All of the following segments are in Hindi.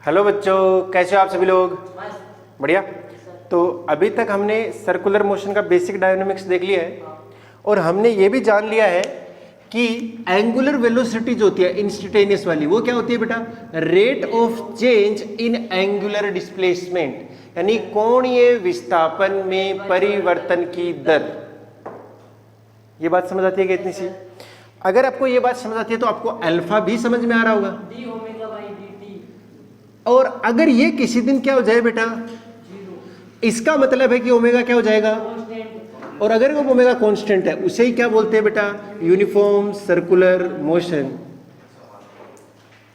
हेलो बच्चों, कैसे हो आप सभी लोग? बढ़िया। तो अभी तक हमने सर्कुलर मोशन का बेसिक डायनामिक्स देख लिया है और हमने ये भी जान लिया है कि एंगुलर वेलोसिटी जो होती है इंस्टेंटेनियस वाली, वो क्या होती है बेटा? Rate of change in angular displacement, यानी कोणीय विस्थापन में परिवर्तन की दर। ये बात समझ आती है क्या इतनी सी? अगर आपको ये बात समझ आती है तो आपको अल्फा भी समझ में आ रहा होगा। और अगर ये किसी दिन क्या हो जाए बेटा, इसका मतलब है कि ओमेगा क्या हो जाएगा, और अगर वो ओमेगा कांस्टेंट है उसे ही क्या बोलते हैं बेटा? Uniform circular motion.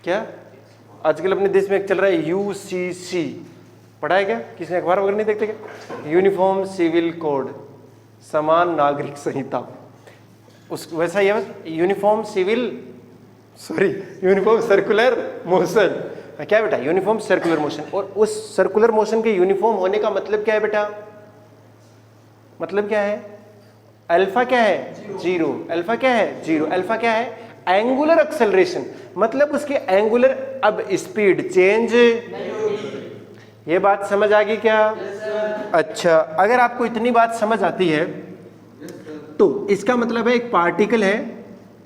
क्या आजकल अपने देश में एक चल रहा है यूसीसी, पढ़ा है क्या? किसने अखबार वगैरह नहीं देखते क्या? यूनिफॉर्म सिविल कोड, समान नागरिक संहिता, उस वैसा ही है, यूनिफॉर्म सर्कुलर मोशन। क्या बेटा? Uniform circular motion. और उस सर्कुलर मोशन के यूनिफॉर्म होने का मतलब क्या है बेटा? मतलब क्या है? अल्फा क्या है? जीरो। अल्फा क्या है? जीरो। अल्फा क्या है? एंगुलर एक्सेलरेशन, मतलब उसके एंगुलर अब स्पीड चेंज। ये बात समझ आ गई क्या? अच्छा, अगर आपको इतनी बात समझ आती है तो इसका मतलब है एक पार्टिकल है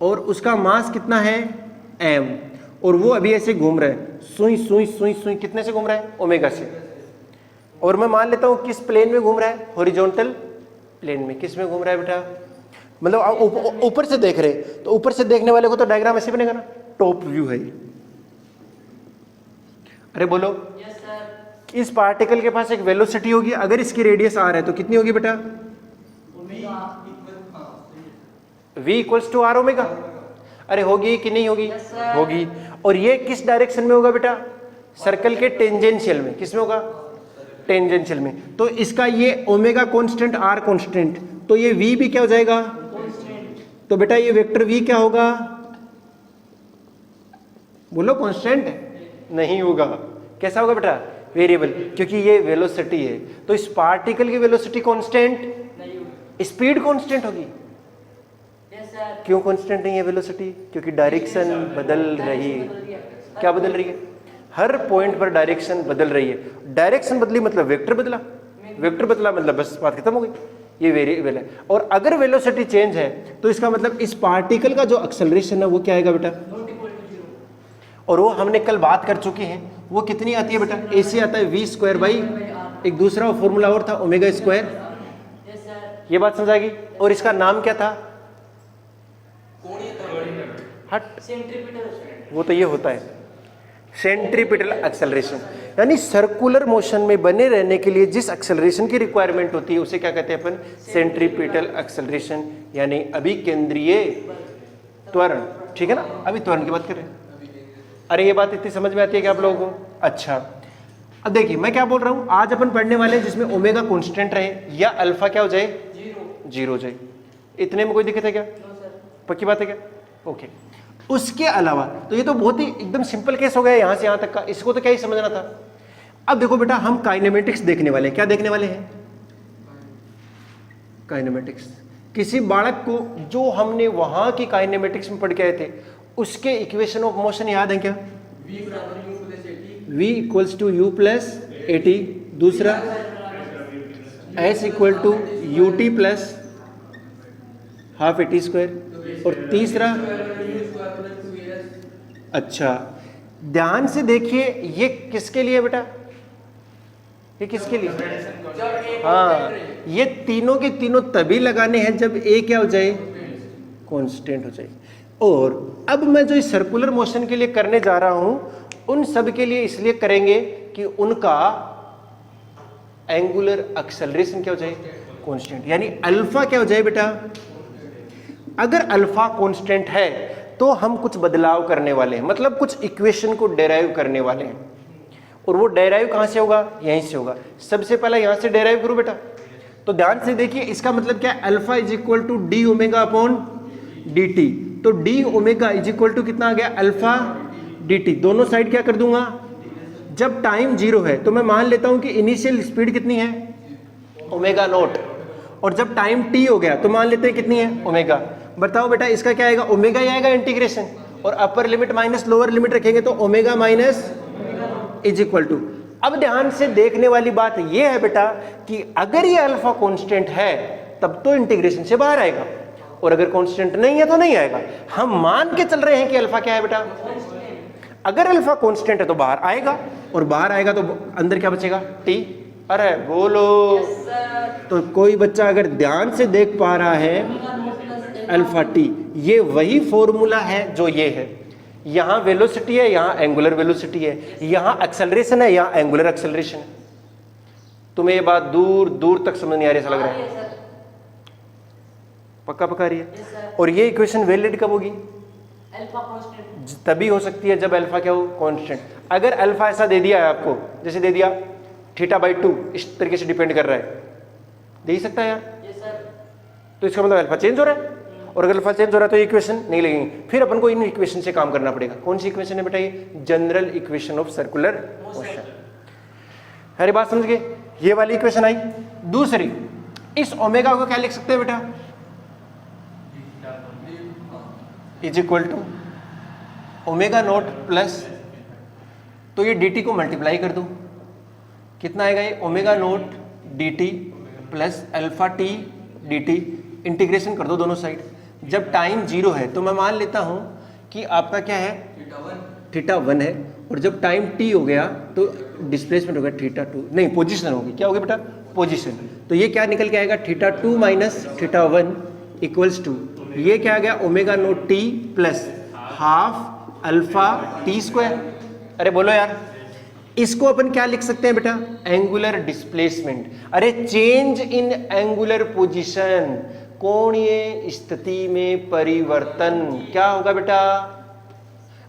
और उसका मास कितना है? m, और वो अभी ऐसे घूम रहा है, सुई सुई सुई सुई, कितने से घूम रहा है? ओमेगा से। और मैं मान लेता हूं किस प्लेन में घूम रहा है? हॉरिजॉन्टल प्लेन में। किस में घूम रहा है बेटा? मतलब आप ऊपर से देख रहे, तो ऊपर से देखने वाले को तो डायग्राम ऐसे बनेगा ना, टॉप व्यू है। अरे बोलो। Yes sir. इस पार्टिकल के पास एक वेलोसिटी होगी, अगर इसकी रेडियस r है तो कितनी होगी बेटा? v equals to R omega. अरे होगी कि नहीं होगी? yes, होगी। और ये किस डायरेक्शन में होगा बेटा? सर्कल के टेंजेंशियल में। किस में होगा? टेंजेंशियल में। तो इसका ये ओमेगा कांस्टेंट, आर कांस्टेंट, तो ये v भी क्या हो जाएगा? तो बेटा ये वेक्टर v क्या होगा? बोलो। कांस्टेंट नहीं होगा। कैसा होगा बेटा? वेरिएबल, क्योंकि ये वेलोसिटी है। तो इस पार्टिकल की वेलोसिटी कांस्टेंट, स्पीड कांस्टेंट होगी। क्यों कांस्टेंट नहीं है वेलोसिटी? क्योंकि डायरेक्शन बदल रही है। क्या बदल रही है? हर पॉइंट पर डायरेक्शन बदल रही है। डायरेक्शन बदली मतलब वेक्टर बदला, वेक्टर बदला मतलब बस बात खत्म हो गई। ये वेरिएबल है। और अगर वेलोसिटी चेंज है तो इसका मतलब इस पार्टिकल का जो एक्सेलरेशन है वो क्या आएगा बेटा? और वो हमने कल बात कर चुके हैं। वो कितनी आती है बेटा? ऐसे आता है v² बाई एक दूसरा फॉर्मूला और था ओमेगा स्क्वायर। ये बात समझ आ गई? और इसका नाम क्या था? हट, वो तो ये होता है सेंट्रीपिटल एक्सेलरेशन। यानी सर्कुलर मोशन में बने रहने के लिए जिस एक्सेलरेशन की रिक्वायरमेंट होती है उसे क्या कहते हैं अपन? सेंट्रीपिटल एक्सेलरेशन, यानी अभिकेंद्रीय त्वरण। ठीक है ना? अभी त्वरण की बात कर रहे हैं। अरे ये बात इतनी समझ में आती है क्या आप लोगों को? अच्छा, अब देखिए मैं क्या बोल रहा हूं। आज अपन पढ़ने वाले हैं जिसमें ओमेगा कांस्टेंट रहे या अल्फा क्या हो जाए? जीरो हो जाए। इतने में कोई दिक्कत है क्या? पक्की बात है क्या? ओके। उसके अलावा तो ये तो बहुत ही एकदम सिंपल केस हो गया यहां से यहां तक का, इसको तो क्या ही समझना था। अब देखो बेटा, हम काइनेमेटिक्स देखने वाले हैं। क्या देखने वाले हैं? काइनेमेटिक्स। किसी बालक को जो हमने वहां की काइनेमेटिक्स में पढ़ के आए थे उसके इक्वेशन ऑफ मोशन याद है क्या? v equals to u plus at, दूसरा s equal to ut plus half at square, और तीसरा, अच्छा ध्यान से देखिए ये किसके लिए बेटा? ये किसके लिए? हाँ, ये तीनों के तीनों तभी लगाने हैं जब a क्या हो जाए? कांस्टेंट हो जाए। और अब मैं जो इस सर्कुलर मोशन के लिए करने जा रहा हूं उन सब के लिए इसलिए करेंगे कि उनका एंगुलर एक्सेलरेशन क्या हो जाए? कांस्टेंट। यानी अल्फा क्या हो जाए बेटा? अगर अल्फा कांस्टेंट है तो हम कुछ बदलाव करने वाले हैं, मतलब कुछ इक्वेशन को डेराइव करने वाले हैं। और वो डेराइव कहां से होगा? यहीं से होगा। सबसे पहले यहां से डेराइव करो बेटा। तो ध्यान से देखिए, इसका मतलब क्या है? Alpha is equal to D omega upon D T. तो D omega is equal to कितना आ गया? Alpha D T. दोनों साइड क्या कर दूंगा? जब टाइम जीरो है तो मैं मान लेता हूं कि इनिशियल स्पीड कितनी है? Omega naught. और जब टाइम टी हो गया तो मान लेते हैं कितनी है? ओमेगा। बताओ बेटा इसका क्या आएगा? ओमेगा ही आएगा इंटीग्रेशन, और upper limit minus lower limit रखेंगे तो omega minus is equal to, अब ध्यान से देखने वाली बात यह है बेटा कि अगर ये अल्फा कांस्टेंट है तब तो इंटीग्रेशन से बाहर आएगा, और अगर कांस्टेंट नहीं है तो नहीं आएगा। हम मान के चल रहे हैं कि अल्फा क्या है बेटा, अगर अल्फा कांस्टेंट है तो बाहर आएगा, और बाहर आएगा तो अंदर क्या बचेगा, टी। अरे बोलो। तो कोई बच्चा अगर ध्यान से देख पा रहा है अल्फा टी, ये वही फॉर्मूला है जो ये है। यहां वेलोसिटी है, यहां एंगुलर वेलोसिटी है, यहां एक्सेलरेशन है, यहां एंगुलर एक्सेलरेशन है। तुम्हें ये बात दूर दूर तक समझ नहीं आ रही, ऐसा लग रहा है? पक्का पक्का रही है। और ये इक्वेशन वैलिड कब होगी, अल्फा कांस्टेंट तभी हो सकती है जब अल्फा क्या हो, कांस्टेंट। अगर अल्फा ऐसा दे दिया है आपको, जैसे दे दिया θ/2, इस तरीके से डिपेंड कर रहा है, दे ही सकता है यार, तो इसका मतलब अल्फा चेंज हो रहा है, और अगर अल्फा चेंज हो रहा है तो इक्वेशन नहीं लगेगी। फिर अपन को इन इक्वेशन से काम करना पड़ेगा। कौन सी इक्वेशन है बेटा, ये general equation of circular motion. हरी बात समझ गए, ये वाली इक्वेशन आई। दूसरी, इस ओमेगा को क्या लिख सकते हैं बेटा, is equal to omega naught plus, तो ये dt को मल्टीप्लाई कर दो, कितना आएगा ये, omega naught dt plus alpha T dt, integration कर दो दोनों साइड। जब टाइम 0 है तो मैं मान लेता हूं कि आपका क्या है, θ1 है, और जब टाइम t हो गया तो डिस्प्लेसमेंट होगा θ2, नहीं पोजीशन होगी, क्या होगी बेटा, पोजीशन। तो ये क्या निकल के आएगा, θ2 माइनस θ1 इक्वल्स टू, ये क्या आ गया, omega naught T plus half alpha T square. अरे बोलो यार, इसको अपन क्या लिख सकते हैं बेटा, एंगुलर डिस्प्लेसमेंट। अरे चेंज इन एंगुलर पोजीशन, कोणीय स्थिति में परिवर्तन, क्या होगा बेटा,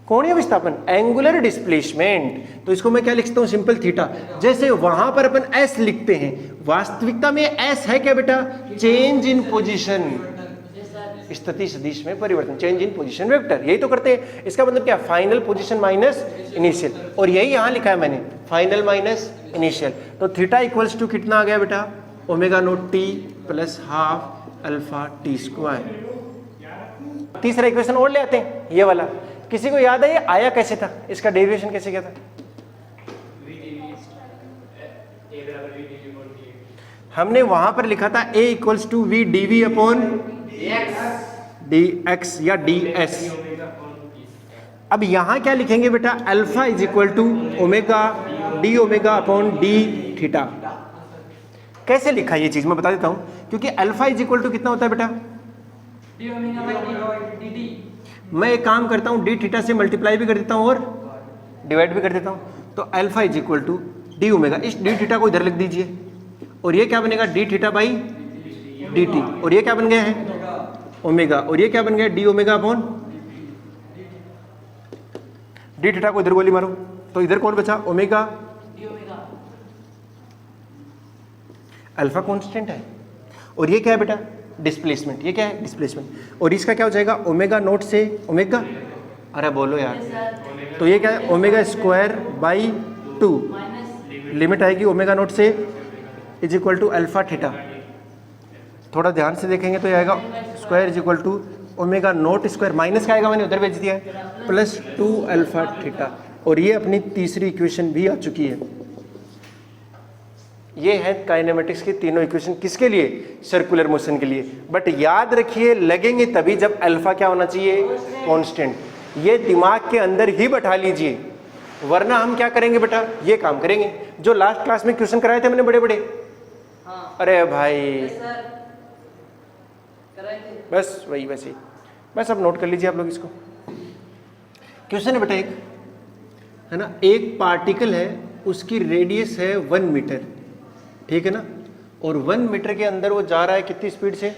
कोणीय विस्थापन, एंगुलर डिस्प्लेसमेंट। तो इसको मैं क्या लिखता हूं, सिंपल थीटा। जैसे वहां पर अपन एस लिखते हैं, वास्तविकता में एस है क्या बेटा, चेंज इन पोजीशन, स्थिति सदिश में परिवर्तन, चेंज इन पोजीशन वेक्टर, यही तो करते हैं। इसका मतलब क्या, फाइनल पोजीशन माइनस इनिशियल, और यही यहां लिखा है मैंने, फाइनल माइनस इनिशियल। तो थीटा इक्वल्स टू कितना आ गया बेटा, omega naught T plus half alpha T square. तीसरा इक्वेशन और ले आते हैं, ये वाला। किसी को याद है ये आया कैसे था, इसका डेरिवेशन कैसे किया था, हमने वहां पर लिखा था a equals to V D V upon D X या डी एस। अब यहां क्या लिखेंगे बेटा, alpha is equal to omega D omega upon D theta. कैसे लिखा ये चीज मैं बता देता हूं, क्योंकि अल्फा इज इक्वल टू कितना होता है बेटा, D omega by D T. मैं एक काम करता हूं, डी थीटा से मल्टीप्लाई भी कर देता हूं और डिवाइड भी कर देता हूं। तो alpha is equal to D omega, इस डी थीटा को इधर लिख दीजिए, और ये क्या बनेगा, D theta by D T, और ये क्या बन गया है ओमेगा, और ये क्या बन गया, D omega upon D theta को इधर गोली मारो, तो इधर कौन बचा, omega D omega. Alpha constant है, और ये क्या है बेटा, डिस्प्लेसमेंट, ये क्या है डिस्प्लेसमेंट, और इसका क्या हो जाएगा, ओमेगा नोट से ओमेगा, अरे बोलो यार, तो ये क्या है, ओमेगा स्क्वायर बाई 2, लिमिट आएगी ओमेगा नोट से is equal to alpha theta. थोड़ा ध्यान से देखेंगे तो ये आएगा square is equal to omega naught square, minus का आएगा, मैंने उधर भेज दिया है, प्लस 2 अल्फा थीटा। और ये अपनी तीसरी इक्वेशन भी आ चुकी है। ये है काइनेमेटिक्स की तीनों इक्वेशन, किसके लिए, सर्कुलर मोशन के लिए। बट याद रखिए लगेंगे तभी जब अल्फा क्या होना चाहिए, कांस्टेंट। ये दिमाग के अंदर ही बैठा लीजिए, वरना हम क्या करेंगे बेटा, ये काम करेंगे जो लास्ट क्लास में क्वेश्चन कराए थे मैंने बड़े बड़े। हाँ। अरे भाई बस वही वैसे ही, बस अब नोट कर लीजिए आप लोग इसको। क्वेश्चन है बेटा एक, है ना, एक पार्टिकल है, उसकी रेडियस है 1 मीटर, ठीक है ना, और 1 मीटर के अंदर वो जा रहा है कितनी स्पीड से,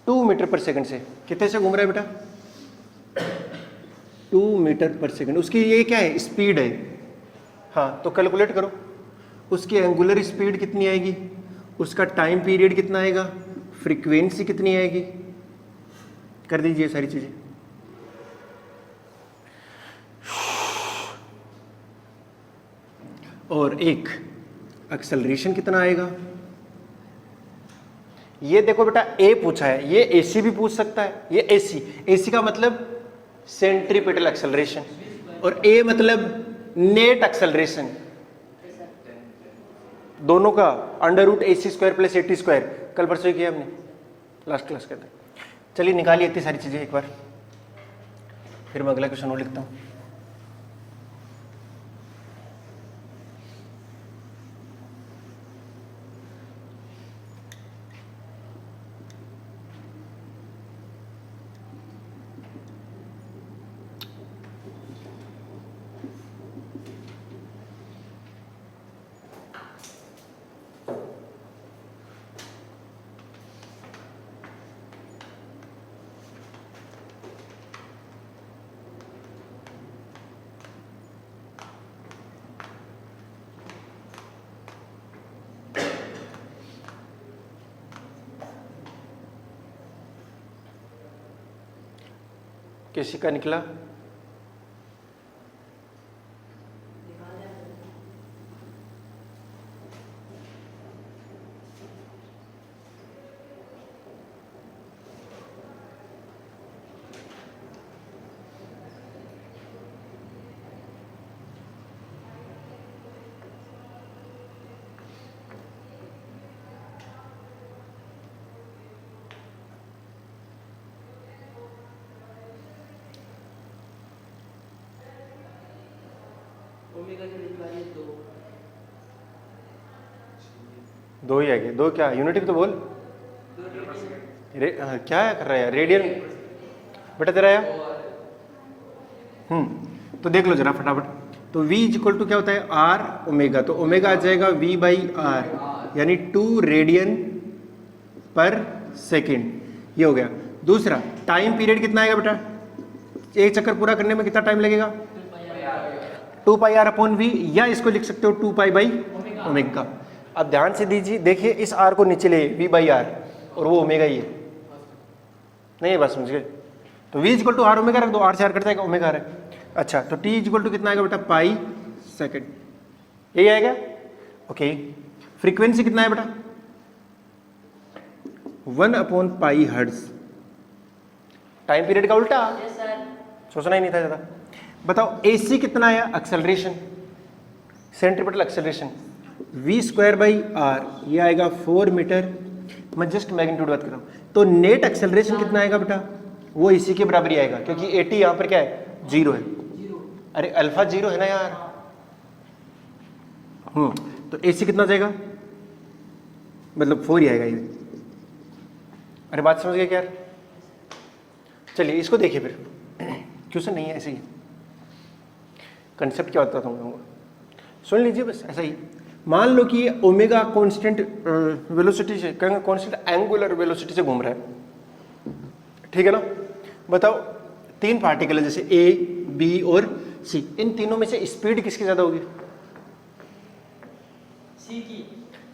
2 मीटर पर सेकंड से। कितने से घूम रहा है बेटा, 2 मीटर पर सेकंड। उसकी ये क्या है, स्पीड है। हाँ, तो कैलकुलेट करो उसकी एंगुलर स्पीड कितनी आएगी, उसका टाइम पीरियड कितना आएगा, फ्रीक्वेंसी कितनी आएगी, कर दीजिए सारी चीजें। और एक एक्सेलरेशन कितना आएगा। ये देखो बेटा, ए पूछा है, ये एसी भी पूछ सकता है, ये एसी, एसी का मतलब सेंट्रीपिटल एक्सेलरेशन, और ए मतलब नेट एक्सेलरेशन दोनों का √AC² + AT²। कल परसों ही किया हमने लास्ट क्लास के अंदर। चलिए निकालिए इतनी सारी चीजें एक बार, फिर मैं अगला क्वेश्चन और लिखता हूँ। किसी का निकला? ओमेगा की वैल्यू 2। दो ही है, दो क्या यूनिटी तो बोल। क्या कर रहा है रेडियन बेटा तेरा यार? तो देख लो जरा फटाफट। तो v = क्या होता है r ओमेगा, तो ओमेगा आ जाएगा v/r यानी 2 रेडियन पर सेकेंड, ये हो गया। दूसरा टाइम पीरियड कितना आएगा बेटा? एक चक्कर पूरा करने में कितना टाइम लगेगा? 2πr/v, या इसको लिख सकते हो 2π/ओमेगा। अब ध्यान से दीजिए, देखिए इस r को नीचे ले v/r और वो ओमेगा ही है, नहीं है बात समझ गए? तो v = r ओमेगा रख दो, r से r कट जाएगा, ओमेगा है। अच्छा तो t = कितना आएगा बेटा? पाई सेकेंड, यही आएगा। ओके फ्रीक्वेंसी कितना है बेटा? 1/पाई हर्ट्ज। टाइम पीरियड का उल्टा, यस सर। सोचना ही नहीं था ज़्यादा। बताओ AC कितना आया? एक्सेलरेशन, सेंट्रीपिटल एक्सेलरेशन v²/r, ये आएगा 4 मीटर। मैं जस्ट मैग्नीट्यूड बात कर रहा हूँ। तो नेट एक्सेलरेशन कितना आएगा बेटा? वो इसी के बराबर ही आएगा, क्योंकि 80 यहाँ पर क्या है? 0 है। अरे अल्फा 0 है ना यार। तो AC कितना जाएगा? मतलब 4 ही आएगा ये। अरे बात समझ गए क्या यार? चलिए इसको देखिए फिर, क्वेश्चन नहीं है ऐसे ही, कंसेप्ट क्या होता था हम लोगों को सुन लीजिए बस ऐसा ही। मान लो कि ओमेगा कांस्टेंट वेलोसिटी से, कहेंगे कांस्टेंट एंगुलर वेलोसिटी से घूम रहा है, ठीक है ना? बताओ 3 पार्टिकल है जैसे A, B और C, इन तीनों में से स्पीड किसकी ज्यादा होगी?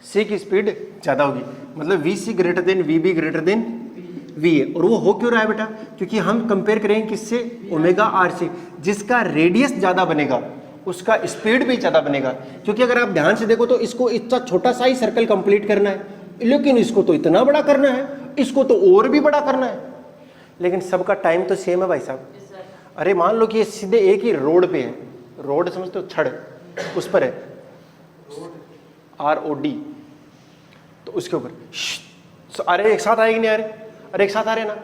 C की स्पीड ज्यादा होगी, मतलब VC > VB > V है। और वो हो क्यों रहा है बेटा? क्योंकि हम कंपेयर करेंगे किससे? ओमेगा r से। जिसका रेडियस ज्यादा बनेगा उसका स्पीड भी ज्यादा बनेगा, क्योंकि अगर आप ध्यान से देखो तो इसको इतना छोटा सा ही सर्कल कंप्लीट करना है, लेकिन इसको तो इतना बड़ा करना है, इसको तो और भी बड़ा करना है, लेकिन सबका टाइम तो सेम है भाई साहब। अरे मान लो कि ये सीधे एक ही रोड पे है, रोड समझते हो? छड़, उस पर है ROD, तो उसके ऊपर अरे एक साथ आएगी नहीं? अरे एक साथ आ रहे हैं ना,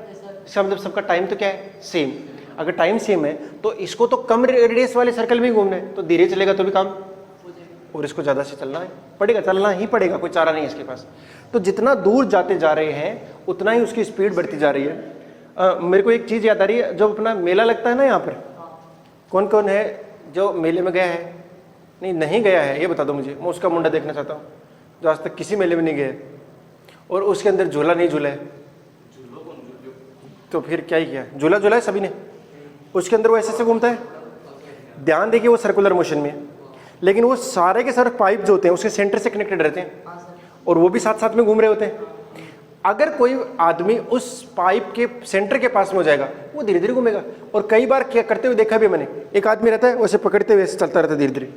इसका मतलब सबका टाइम तो क्या है? सेम। अगर टाइम सेम है तो इसको तो कम रेडियस वाले सर्कल में घूमना है, तो धीरे चलेगा तो भी काम, और इसको ज़्यादा से चलना है पड़ेगा, चलना ही पड़ेगा, कोई चारा नहीं है इसके पास। तो जितना दूर जाते जा रहे हैं उतना ही उसकी स्पीड बढ़ती जा रही है। मेरे को एक चीज़ याद आ रही है, जो अपना मेला लगता है ना यहाँ पर, कौन कौन है जो मेले में गया है? नहीं गया है, ये बता दो मुझे, मैं उसका मुंडा देखना चाहता हूँ जो आज तक किसी मेले में नहीं गए और उसके अंदर झूला नहीं झूला है। तो फिर क्या ही किया? झूला झूला है सभी ने, उसके अंदर वो ऐसे से घूमता है, ध्यान देखिए वो सर्कुलर मोशन में है, लेकिन वो सारे के सारे पाइप जो होते हैं उसके सेंटर से कनेक्टेड रहते हैं और वो भी साथ साथ में घूम रहे होते हैं। अगर कोई आदमी उस पाइप के सेंटर के पास में हो जाएगा वो धीरे धीरे घूमेगा। और कई बार क्या करते हुए देखा भी मैंने, एक आदमी रहता है वैसे पकड़ते हुए चलता रहता है, धीरे धीरे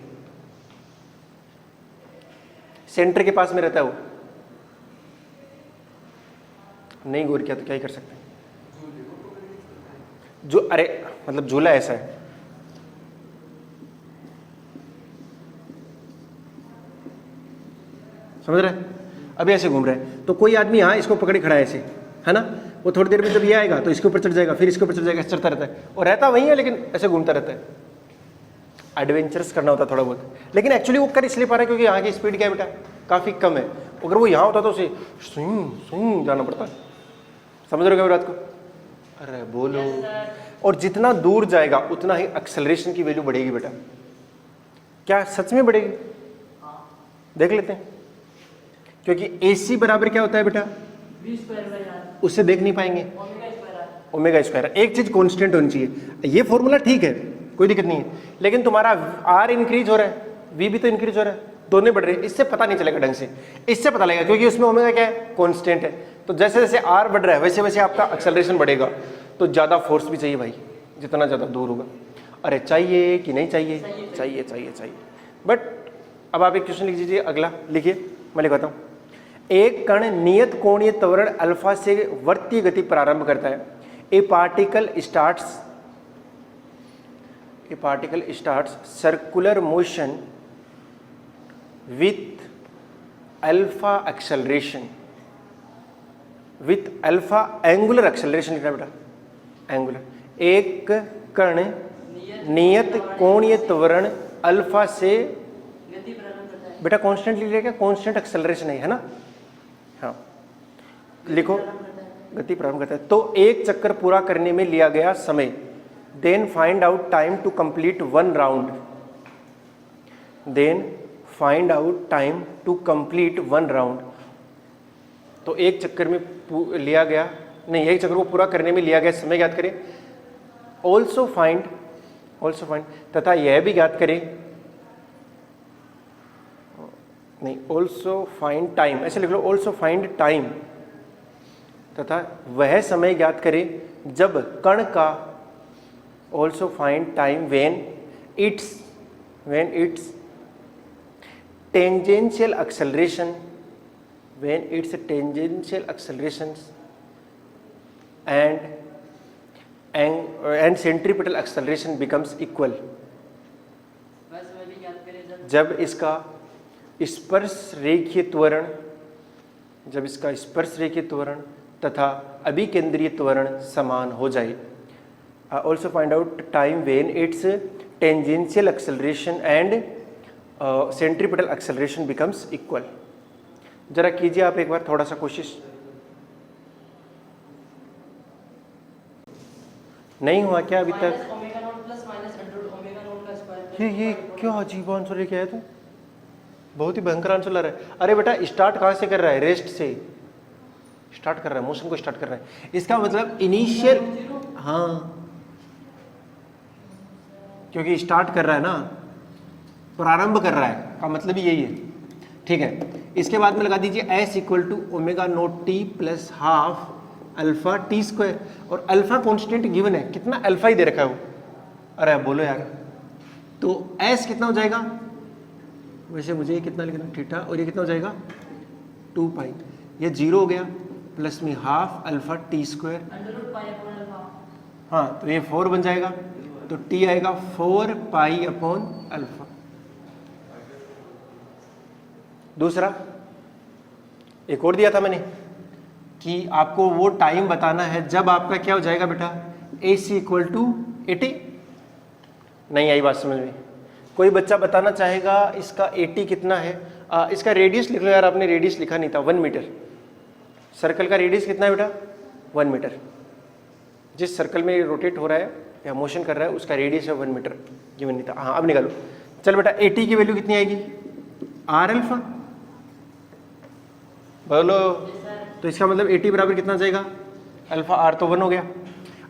सेंटर के पास में रहता है वो। नहीं गौर किया तो क्या ही कर सकते हैं? जो अरे मतलब झूला ऐसा है, समझ रहे हैं? अभी ऐसे घूम रहा है, तो कोई आदमी यहाँ इसको पकड़े खड़ा है ऐसे, है ना, वो थोड़ी देर में जब ये आएगा तो इसके ऊपर चढ़ जाएगा, फिर इसके ऊपर चढ़ जाएगा, ऐसे चढ़ता रहता है, और रहता वही है लेकिन ऐसे घूमता रहता है। एडवेंचरस करना होता है थोड़ा बहुत, लेकिन एक्चुअली वो कर इसलिए पा रहा है क्योंकि यहाँ की स्पीड क्या है बेटा, काफ़ी कम है। अगर वो यहाँ होता तो उसे स्विंग स्विंग जाना पड़ता है। समझ रहे हो क्या बात को? अरे बोलो। और जितना दूर जाएगा उतना ही एक्सेलरेशन की वैल्यू बढ़ेगी बेटा। क्या सच में बढ़ेगी? देख लेते हैं, क्योंकि AC बराबर क्या होता है बेटा, उससे देख नहीं पाएंगे, ओमेगा स्क्वायर। एक चीज कांस्टेंट होनी चाहिए, ये फॉर्मूला ठीक है, कोई दिक्कत नहीं है, लेकिन तुम्हारा R इंक्रीज हो रहा है, V भी तो इंक्रीज हो रहा है, दोनों बढ़ रहे हैं, इससे पता नहीं चलेगा ढंग से। इससे पता लगेगा क्योंकि उसमें ओमेगा क्या है, कांस्टेंट है। तो जैसे जैसे R बढ़ रहा है वैसे वैसे आपका एक्सेलरेशन बढ़ेगा, तो ज़्यादा फोर्स भी चाहिए भाई, जितना ज़्यादा दूर होगा। अरे चाहिए कि नहीं चाहिए? चाहिए चाहिए चाहिए। बट अब आप एक क्वेश्चन लिख दीजिए, अगला लिखिए, मैं लिखवाता हूँ। एक कण नियत कोणीय त्वरण अल्फा से वर्तीय गति प्रारंभ करता है। ए particle starts circular motion with alpha acceleration, with alpha angular acceleration लिखना बेटा, एंगुलर। एक कण नियत कोणीय त्वरण अल्फा से बेटा कांस्टेंट लिख लिया, कांस्टेंट एक्सेलरेशन है ना, हाँ लिखो, गति प्रारंभ करता है। तो एक चक्कर पूरा करने में लिया गया समय, then find out time to complete one round, then find out time to complete one round. तो एक चक्कर में लिया गया, नहीं, एक चक्कर को पूरा करने में लिया गया समय ज्ञात करें। ऑल्सो फाइंड तथा यह भी ज्ञात करें, नहीं, ऑल्सो फाइंड टाइम, ऐसे लिख लो, ऑल्सो फाइंड टाइम, तथा वह समय ज्ञात करें जब कण का, also find time when it's tangential acceleration, when its tangential accelerations and centripetal acceleration becomes equal, जब इसका स्पर्श रेखीय त्वरण तथा अभिकेंद्रीय त्वरण समान हो जाए। also find out time when its tangential acceleration and centripetal acceleration becomes equal। जरा कीजिए आप एक बार थोड़ा सा कोशिश। नहीं हुआ क्या अभी तक? ये क्या अजीब आंसर लेके आया तू, बहुत ही भयंकर आंसर ला रहा है। अरे बेटा स्टार्ट कहाँ से कर रहा है? रेस्ट से स्टार्ट कर रहा है, मोशन को स्टार्ट कर रहा है। इसका मतलब इनिशियल, हाँ क्योंकि स्टार्ट कर रहा है ना, प्रारंभ कर रहा है का मतलब ही यही है। ठीक है, इसके बाद में लगा दीजिए S equal to omega naught T plus half alpha T square, और अल्फा कॉन्स्टेंट गिवन है, कितना अल्फा ही दे रखा है वो। अरे बोलो यार, तो S कितना हो जाएगा? वैसे मुझे कितना लिखना, थीटा, और ये कितना हो जाएगा 2 पाई, ये 0 हो गया, प्लस में हाफ अल्फा टी स्क्वायर, हाँ तो ये 4 बन जाएगा, तो T आएगा 4 पाई अपॉन अल्फा। दूसरा एक और दिया था मैंने कि आपको वो टाइम बताना है जब आपका क्या हो जाएगा बेटा, AC इक्वल टू 80। नहीं आई बात समझ में? कोई बच्चा बताना चाहेगा इसका 80 कितना है? इसका रेडियस लिख लो यार, आपने रेडियस लिखा नहीं था, 1 मीटर। सर्कल का रेडियस कितना है बेटा? 1 मीटर। जिस सर्कल में रोटेट हो रहा है या मोशन कर रहा है उसका रेडियस है 1 मीटर, गिवन नहीं था। हाँ अब निकालो, चल बेटा 80 की वैल्यू कितनी आएगी? R अल्फा, बोलो। तो इसका मतलब 80 बराबर कितना जाएगा? अल्फा R तो 1 हो गया।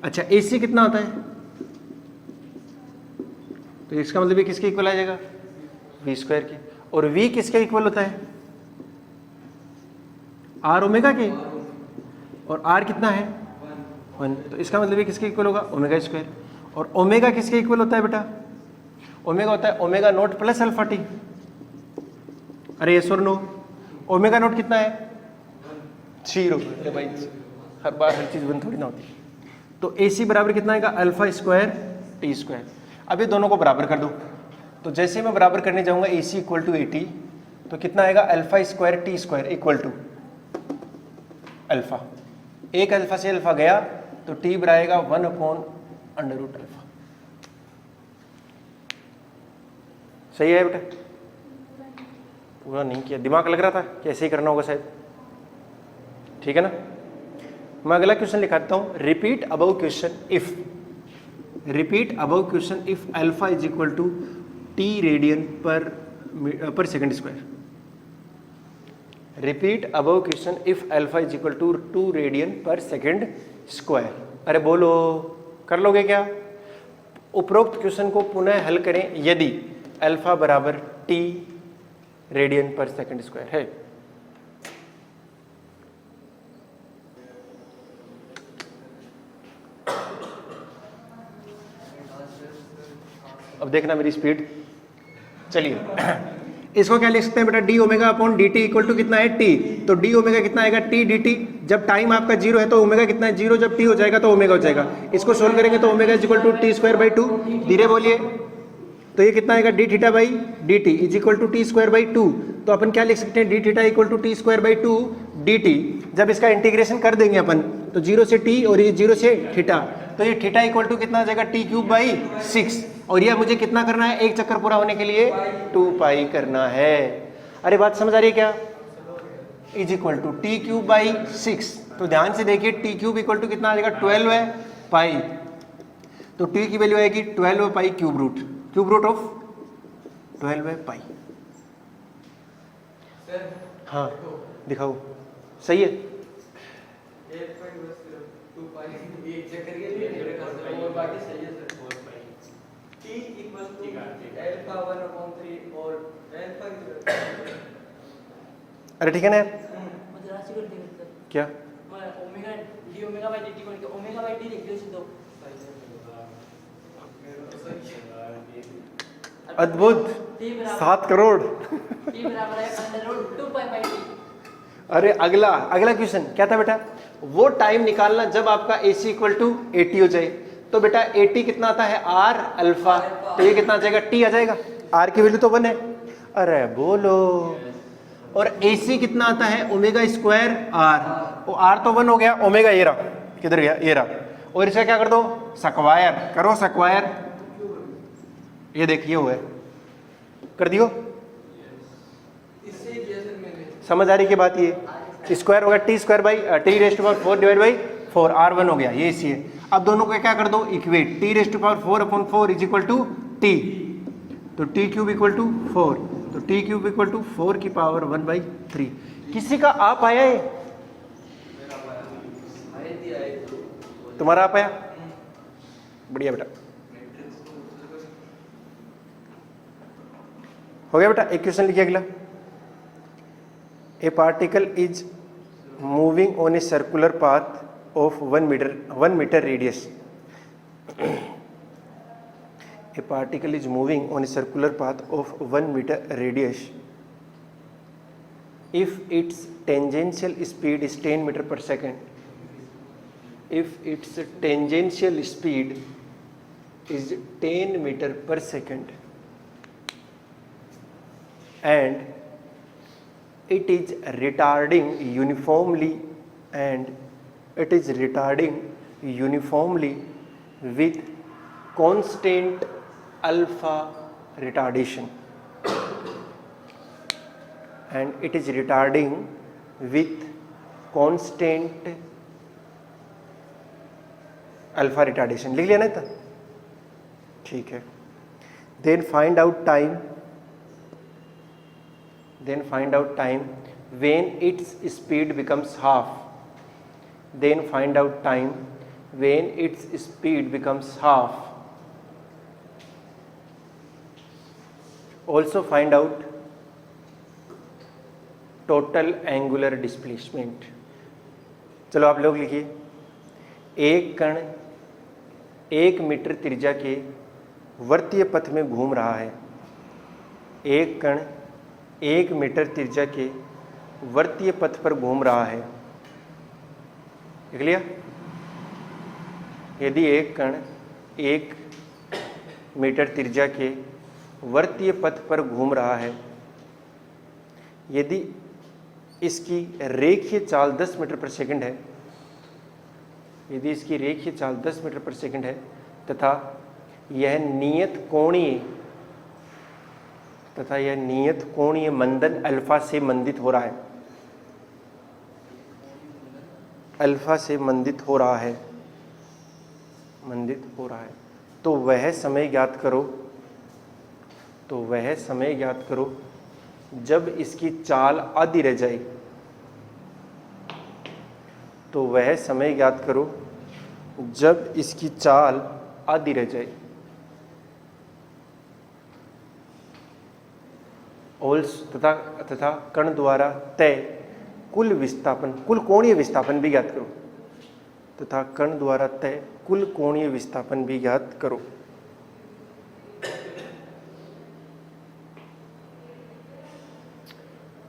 अच्छा AC कितना होता है? तो इसका मतलब ये किसके इक्वल आ जाएगा? V स्क्वायर के। और V किसके इक्वल होता है? R ओमेगा के, और R कितना है? 1। तो इसका मतलब ये किसके इक्वल होगा? Omega square. और ओमेगा किसके इक्वल होता है बेटा? ओमेगा होता है omega naught plus alpha T. अरे यस और नो? ओमेगा नोट कितना है? 0। अरे भाई हर बार हर चीज़ बंद थोड़ी ना होती। तो AC बराबर कितना आएगा? Alpha square T square. अब ये दोनों को बराबर कर दो। तो जैसे मैं बराबर करने जाऊंगा AC इक्वल टू 80, तो कितना आएगा alpha square T square equal to alpha, एक अल्फा से अल्फा गया तो टी बराबर आएगा 1/√अल्फा। सही है बेटा? पूरा नहीं किया, दिमाग लग रहा था कि ऐसे ही करना होगा शायद, ठीक है ना। मैं अगला क्वेश्चन लिखाता हूं, repeat above question if alpha is equal to T radian per second square. Repeat above question if alpha is equal to 2 radian per second square. अरे बोलो, कर लोगे क्या? उपरोक्त क्वेश्चन को पुनः हल करें यदि अल्फा बराबर T radian per second square है। अब देखना मेरी स्पीड। चलिए इसको क्या लिख सकते हैं बेटा, D omega upon D T equal to कितना है टी। तो डी ओमेगा कितना आएगा टी डी टी। जब टाइम आपका 0 है तो ओमेगा कितना है 0, जब टी हो जाएगा तो ओमेगा हो जाएगा। इसको सोल्व करेंगे तो omega is equal to T square by 2। धीरे बोलिए, तो ये कितना आएगा D theta by D T is equal to T square by 2। तो अपन क्या लिख सकते हैं, D theta equal to T square by 2 D T. जब इसका इंटीग्रेशन कर देंगे अपन तो 0 से टी और ये 0 से थीटा, तो ये थीटा इक्वल टू कितना आ जाएगा टी क्यूब बाई 6। और ये मुझे कितना करना है, एक चक्कर पूरा होने के लिए 2 पाई करना है। अरे बात समझ आ रही है क्या? Is equal to T cube by 6। तो ध्यान से देखिए, टी क्यूब इक्वल टू कितना आ जाएगा 12 है पाई, तो टी की वैल्यू आएगी 12 पाई क्यूब रूट ऑफ 12 है पाई। हाँ दिखाओ, सही है? अरे ठीक है ना यार, क्या अद्भुत, 7 करोड़। अरे अगला क्वेश्चन क्या था बेटा, वो टाइम निकालना जब आपका AC इक्वल टू 80 हो जाए। तो बेटा 80 कितना आता है R अल्फा, तो ये कितना आ जाएगा T आ जाएगा, R की वैल्यू तो 1 है। अरे बोलो, और AC कितना आता है ओमेगा स्क्वायर R, वो R तो 1 हो गया, ओमेगा ये रहा, किधर गया ये रहा। और इसका क्या कर दो, स्क्वायर करो, स्क्वायर ये देखिए हुआ है, कर दियो। समझ आ रही की बात, ये स्क्वायर होगा T square by T raised to power 4 divide by 4, R1 हो गया, ये इसी है। अब दोनों को क्या कर दो, equate, T raised to power 4 upon 4 is equal to T, तो टी क्यूब इक्वल टू 4, तो टी क्यूब इक्वल टू 4 की पावर 1/3। किसी का आप आया है? तुम्हारा आप आया? बढ़िया बेटा, हो गया बेटा। एक क्वेश्चन लिखिए अगला, ए particle is moving on a circular path of 1 meter radius. A particle is moving on a circular path of 1 meter radius if its tangential speed is 10 meter per second. If its tangential speed is 10 meter per second and it is retarding uniformly with constant alpha retardation, and it is retarding with constant alpha retardation। लिख लिया ना इतना? ठीक है। then find out time when its speed becomes half। then find out time when its speed becomes half। also find out total angular displacement। चलो आप लोग लिखिए, एक कण 1 मीटर त्रिज्या के वर्तीय पथ में घूम रहा है। एक कण 1 मीटर त्रिज्या के वर्तीय पथ पर घूम रहा है। देख लिया? यदि एक कण 1 मीटर त्रिज्या के वर्तीय पथ पर घूम रहा है यदि इसकी रेखीय चाल 10 मीटर पर सेकंड है, यदि इसकी रेखीय चाल 10 मीटर पर सेकंड है तथा यह नियत कोणीय मंदन अल्फा से मंदित हो रहा है, अल्फा से मंदित हो रहा है, तो वह समय ज्ञात करो जब इसकी चाल आधी रह जाए, तो वह समय ज्ञात करो जब इसकी चाल आधी रह जाए। तथा कण द्वारा तय कुल विस्थापन, कुल कोणीय विस्थापन भी ज्ञात करो, तथा कण द्वारा तय कुल कोणीय विस्थापन भी ज्ञात करो।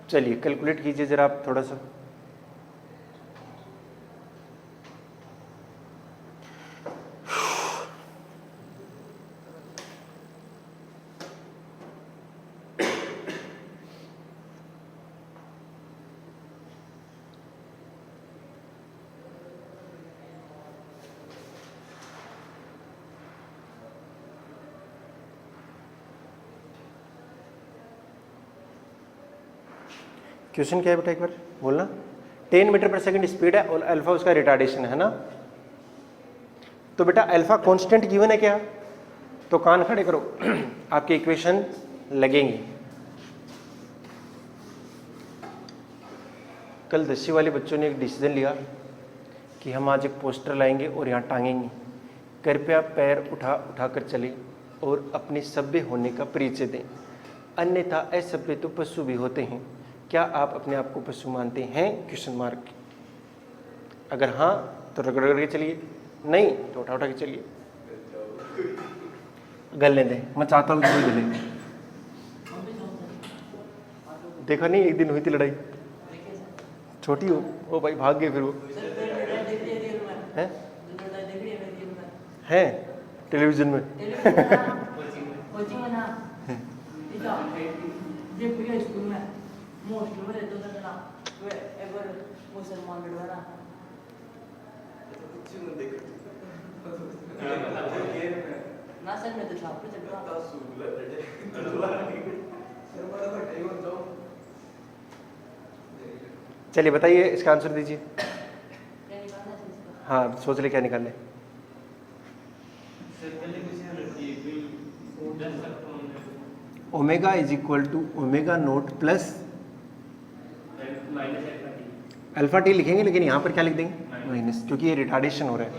चलिए कैलकुलेट कीजिए जरा आप थोड़ा सा। क्वेश्चन क्या है बेटा, एक बार बोलना। 10 मीटर पर सेकंड स्पीड है और अल्फा उसका रिटार्डेशन है ना। तो बेटा अल्फा कांस्टेंट गिवन है क्या, तो कान खड़े करो आपके इक्वेशन लगेंगे। कल 10वीं वाले बच्चों ने एक डिसीजन लिया कि हम आज एक पोस्टर लाएंगे और यहाँ टांगेंगे, कृपया पैर उठा उठा कर चलें और अपने सभ्य होने का परिचय दें, अन्यथा असभ्य तो पशु भी होते हैं। क्या आप अपने आप को पशु मानते हैं? Question mark. अगर हाँ तो रगड़ के चलिए, नहीं तो उठा उठा के चलिए। गलने दें, मैं चाहता हूँ कि कोई गले। देखा नहीं एक दिन हुई थी लड़ाई, छोटी हो ओ भाई भाग गए फिर वो हैं टेलीविजन में चलिए बताइए इसका आंसर दीजिए। हाँ सोच ले क्या निकालने। Omega is equal to omega naught plus alpha T लिखेंगे, लेकिन यहाँ पर क्या लिख देंगे माइनस, क्योंकि ये रिटार्डेशन हो रहा है।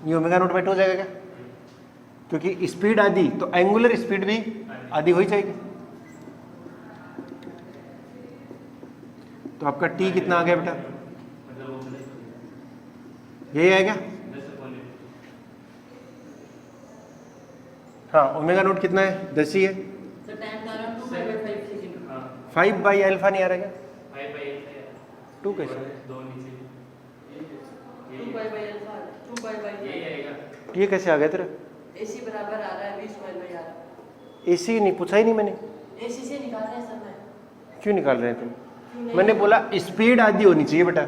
ये ओमेगा नोट बाई 2 हो जाएगा क्या, क्योंकि स्पीड आधी तो एंगुलर स्पीड भी आधी हो ही जाएगी। तो आपका टी कितना आ गया बेटा, यही आएगा। हाँ ओमेगा नोट कितना है, 10 ही है। 5 बाई अल्फा नहीं आ रहा क्या, 2 कैसे, ये कैसे आ गया तेरा? AC बराबर आ रहा है 20/r। AC नहीं पूछा ही नहीं मैंने। AC से निकाल रहे हैं सर मैं। क्यों निकाल रहे हैं तुम? मैंने बोला स्पीड आधी होनी चाहिए बेटा,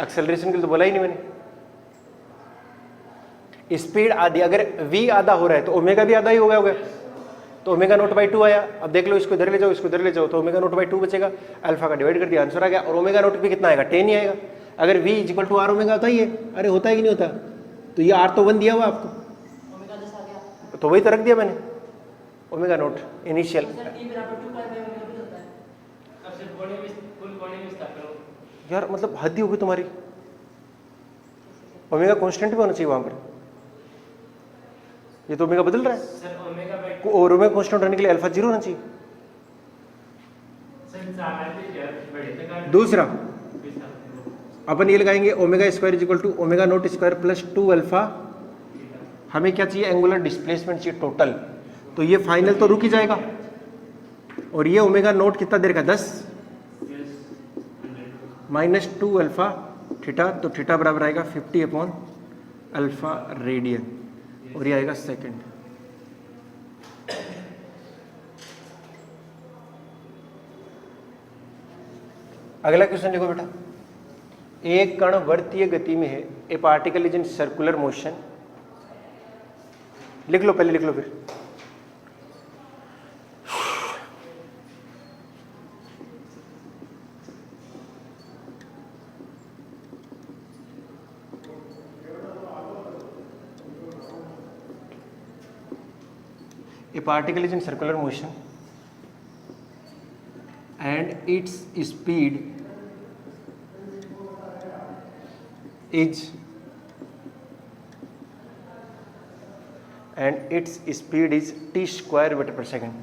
एक्सेलरेशन के लिए तो बोला ही नहीं मैंने। स्पीड आधी, अगर v आधा हो रहा है तो ओमेगा भी आधा ही हो गया तो ओमेगा नोट बाई 2 आया। अब देख लो इसको इधर ले जाओ, इसको इधर ले जाओ, तो ओमेगा नोट बाई 2 बचेगा, अल्फा का डिवाइड कर दिया आंसर आ गया। और ओमेगा नोट भी कितना आएगा, 10 ही आएगा। अगर v equal to R omega होता ही है, अरे होता है कि नहीं होता, तो ये आर तो 1 दिया हुआ आपको, ओमेगा 10 आ गया तो वही तो रख दिया मैंने ओमेगा नोट इनिशियल। यार मतलब हद ही होगी तुम्हारी, ओमेगा कांस्टेंट भी होना चाहिए वहां पर, ये तो ओमेगा बदल रहा है सर। ओमेगा बाई और ओमेगा कांस्टेंट रहने के लिए अल्फा 0 होना चाहिए। दूसरा अपन ये लगाएंगे omega square is equal to omega naught square plus 2 alpha. हमें क्या चाहिए, एंगुलर डिस्प्लेसमेंट चाहिए टोटल, तो ये फाइनल तो रुक ही जाएगा। और ये ओमेगा नोट कितना देर का 10 माइनस 2 अल्फा थीटा, तो थीटा बराबर आएगा 50 अपॉन अल्फा रेडियन, और ये आएगा सेकंड। अगला क्वेश्चन लिखो बेटा, एक कण वर्तीय गति में है, ए particle is in circular motion. लिख लो, पहले लिख लो फिर। A particle is in circular motion and its speed is t square meter per second.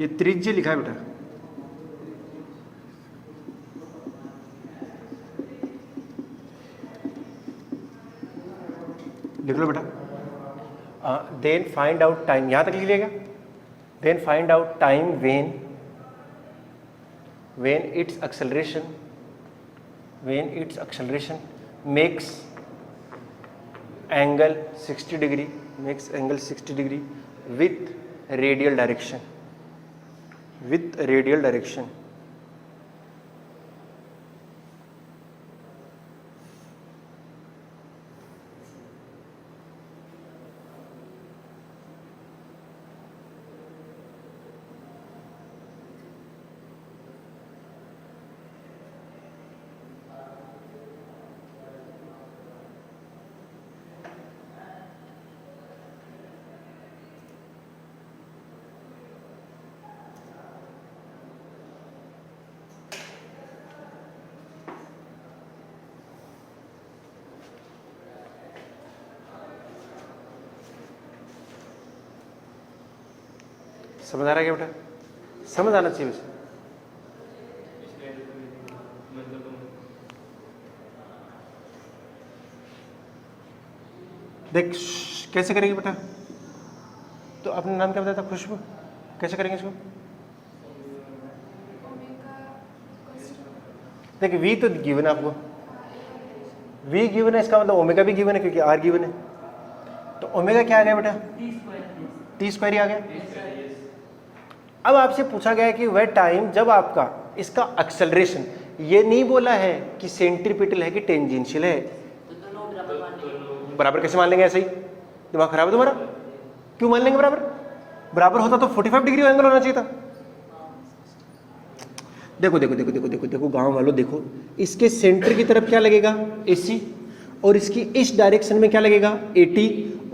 ये त्रिज्य लिखा है बेटा, लिख लो बेटा। देन फाइंड आउट टाइम, यहां तक लिख लिएगा। Then find out time when its acceleration makes angle 60 degree with radial direction. समझ आ रहा है क्या बेटा? समझ आना चाहिए वैसे। देख कैसे करेंगे बेटा? तो अपना नाम क्या बताया था? खुशबू। कैसे करेंगे इसको? देखिए वी तो गिवन है आपको, वी गिवन है, इसका मतलब ओमेगा भी गिवन है क्योंकि आर गिवन है। तो ओमेगा क्या आ गया बेटा? टी स्क्वायर ही आ गया। अब आपसे पूछा गया है कि वह टाइम जब आपका इसका एक्सेलरेशन, ये नहीं बोला है कि सेंट्रीपिटल है कि टेंजेंशियल है। बराबर कैसे मान लेंगे? ऐसे ही दिमाग खराब है तुम्हारा? क्यों मान लेंगे बराबर? बराबर होता तो 45 डिग्री एंगल होना चाहिए था। देखो देखो देखो देखो देखो देखो गांव वालों, देखो इसके सेंटर की तरफ क्या लगेगा? AC, और इसकी इस डायरेक्शन में क्या लगेगा? AT,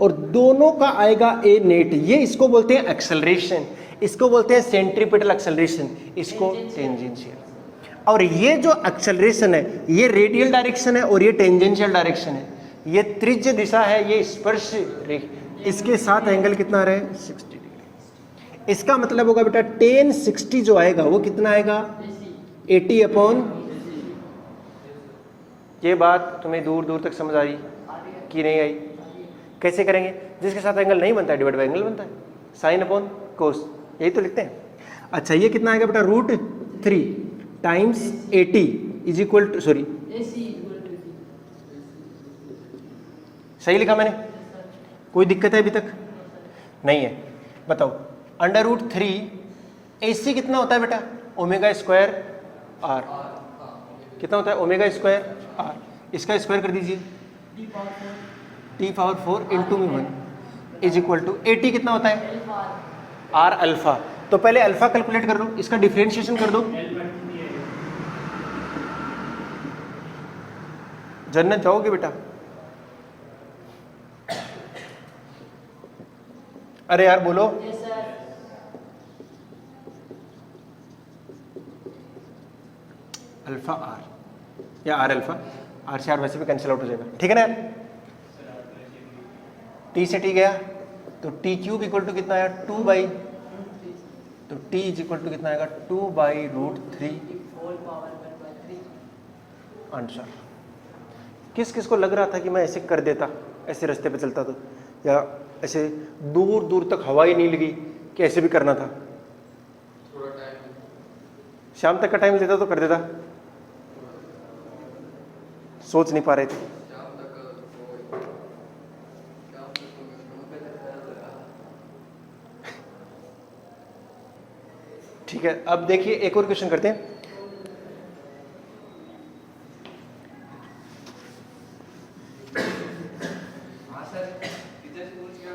और दोनों का आएगा A नेट। ये इसको बोलते हैं एक्सेलरेशन, इसको बोलते हैं सेंट्रीपिटल एक्सेलरेशन, इसको टेंजेंशियल। और ये जो एक्सेलरेशन है ये रेडियल डायरेक्शन है और ये टेंजेंशियल डायरेक्शन है। ये त्रिज्य दिशा है, ये स्पर्श रेखा, इसके साथ एंगल कितना आ रहा है? 60 डिग्री। इसका मतलब होगा बेटा tan 60 जो आएगा वो कितना आएगा? 80 अपॉन। ये बात तुम्हें दूर दूर तक समझ आई कि नहीं आई? कैसे करेंगे? जिसके साथ एंगल नहीं बनता है डिवाइड बाय एंगल बनता है, साइन अपॉन कोस, यही तो लिखते हैं। अच्छा ये कितना आएगा बेटा? √3 times 80 is equal to, sorry सही लिखा मैंने? कोई दिक्कत है अभी तक? नहीं है। बताओ √3 AC कितना होता है बेटा? Omega square R। कितना होता है? Omega square R। इसका स्क्वायर कर दीजिए, T⁴ into 1 is equal to 80 कितना होता है? R alpha. तो पहले अल्फा कैलकुलेट कर लो, इसका डिफरेंशिएशन कर दो। जन्नत जाओगे बेटा? अरे यार बोलो। अल्फा R या R अल्फा, R से R वैसे भी कैंसिल आउट हो जाएगा, ठीक है ना यार? T से T गया तो T³ इक्वल टू कितना आया? 2 बाई, तो T इज इक्वल टू कितना आएगा? 2/√3 आंसर। किस किस को लग रहा था कि मैं ऐसे कर देता, ऐसे रास्ते पे चलता तो, या ऐसे दूर दूर तक हवा ही नहीं लगी कि ऐसे भी करना था, थोड़ा टाइम शाम तक का टाइम देता तो कर देता, सोच नहीं पा रहे थे। शाम तक शाम तक तो मैं ठीक है, अब देखिए एक और क्वेश्चन करते हैं। हाँ सर इधर से पूछ गया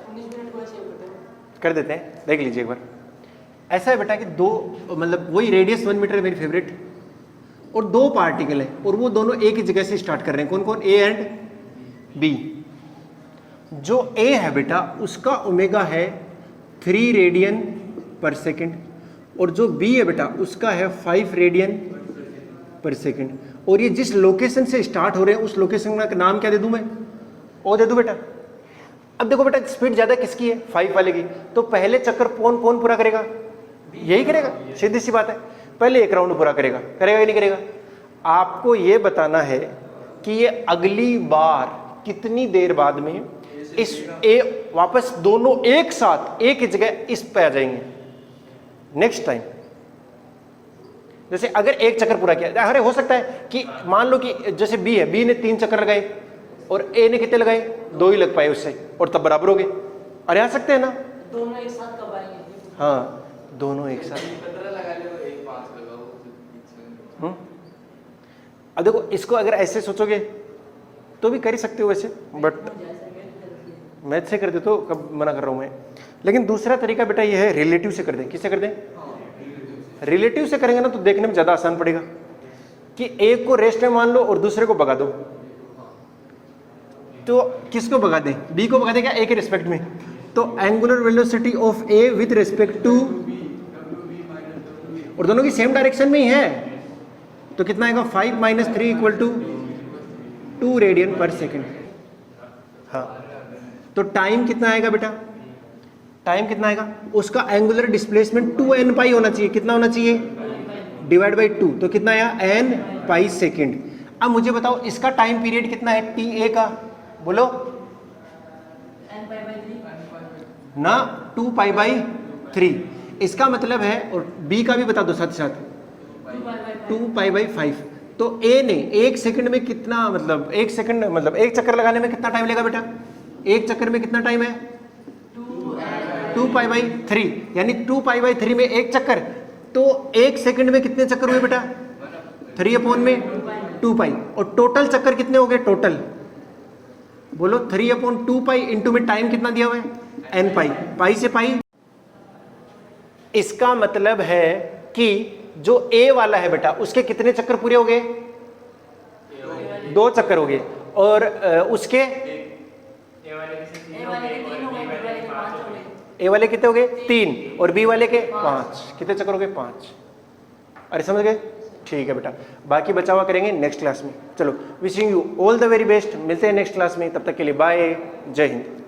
19 मिनट को ऐसे करते हैं। कर देते हैं, देख लीजिए एक बार। ऐसा है बेटा कि दो, मतलब वही रेडियस 1 मीटर है मेरी फेवरेट, और दो पार्टिकल है और वो दोनों एक ही जगह से स्टार्ट कर रहे हैं। कौन कौन? A and B. जो ए है बेटा उसका ओमेगा है 3 रेडियन पर सेकेंड, और जो बी है बेटा उसका है 5 रेडियन पर सेकेंड। और ये जिस लोकेशन से स्टार्ट हो रहे हैं उस लोकेशन का नाम क्या दे दूं मैं? ओ दे दूं बेटा। अब देखो बेटा स्पीड ज्यादा किसकी है? 5 वाले की। तो पहले चक्कर कौन कौन पूरा करेगा? यही करेगा, सीधी सी बात है। पहले एक राउंड पूरा करेगा, करेगा या नहीं करेगा? आपको ये बताना है कि ये अगली बार कितनी देर बाद में इस ए वापस दोनों एक साथ एक ही जगह इस पे आ जाएंगे नेक्स्ट टाइम। जैसे अगर एक चक्कर पूरा किया, अरे हो सकता है कि मान लो कि जैसे बी है, बी ने 3 चक्कर लगाए और ए ने कितने लगाए? 2 ही लग पाए उससे, और तब बराबर हो गए। अरे आ सकते हैं ना? दोनों एक साथ कब आएंगे? हाँ दोनों एक साथ। 15 लगा लो, एक 5 लगाओ। अब देखो इसको अगर ऐसे सोचोगे तो भी कर ही सकते हो वैसे, बट मैथ से कर दे तो कब मना कर रहा हूं मैं। लेकिन दूसरा तरीका बेटा ये है, रिलेटिव से कर दें। किससे कर दें? रिलेटिव से करेंगे ना तो देखने में ज्यादा आसान पड़ेगा कि एक को रेस्ट में मान लो और दूसरे को भगा दो। तो किसको भगा दें? बी को भगा दें क्या? ए के रिस्पेक्ट में? तो angular velocity of A with respect to, और दोनों की सेम डायरेक्शन में ही है, तो कितना आएगा? 5 माइनस 3 इक्वल टू 2 रेडियन पर सेकेंड। हाँ तो टाइम कितना आएगा बेटा? टाइम कितना आएगा? उसका एंगुलर डिस्प्लेसमेंट 2n पाई होना चाहिए। कितना होना चाहिए? डिवाइड बाई 2, तो कितना आया? n पाई सेकेंड। अब मुझे बताओ इसका टाइम पीरियड कितना है टी ए का? बोलो n पाई बाई 3 ना, 2 पाई बाई 3। इसका मतलब है, और बी का भी बता दो साथ साथ, 2 पाई बाई 5। तो ए ने 1 सेकंड में कितना, मतलब 1 सेकंड मतलब एक चक्कर लगाने में कितना टाइम लेगा बेटा? एक चक्कर में कितना टाइम है? 2 पाई बाई 3, यानी 2 पाई बाई 3 में एक चक्कर। तो 1 सेकंड में कितने चक्कर हुए बेटा? 3 अपॉन में 2 पाई। और टोटल चक्कर कितने हो गए टोटल? बोलो 3 अपॉन 2 पाई इंटू में टाइम कितना दिया हुआ है? n पाई, पाई से पाई। इसका मतलब है कि जो ए वाला है बेटा उसके कितने चक्कर पूरे हो गए? 2 चक्कर हो गए। और उसके ए वाले के 3 हो गए, बी वाले के 5 हो गए। ए वाले कितने हो गए? 3, और बी वाले के 5। कितने चक्कर हो गए? 5। अरे समझ गए? ठीक है बेटा, बाकी बचा हुआ करेंगे नेक्स्ट क्लास में। चलो, wishing you all the very best. मिलते हैं नेक्स्ट क्लास में, तब तक के लिए बाय, जय हिंद।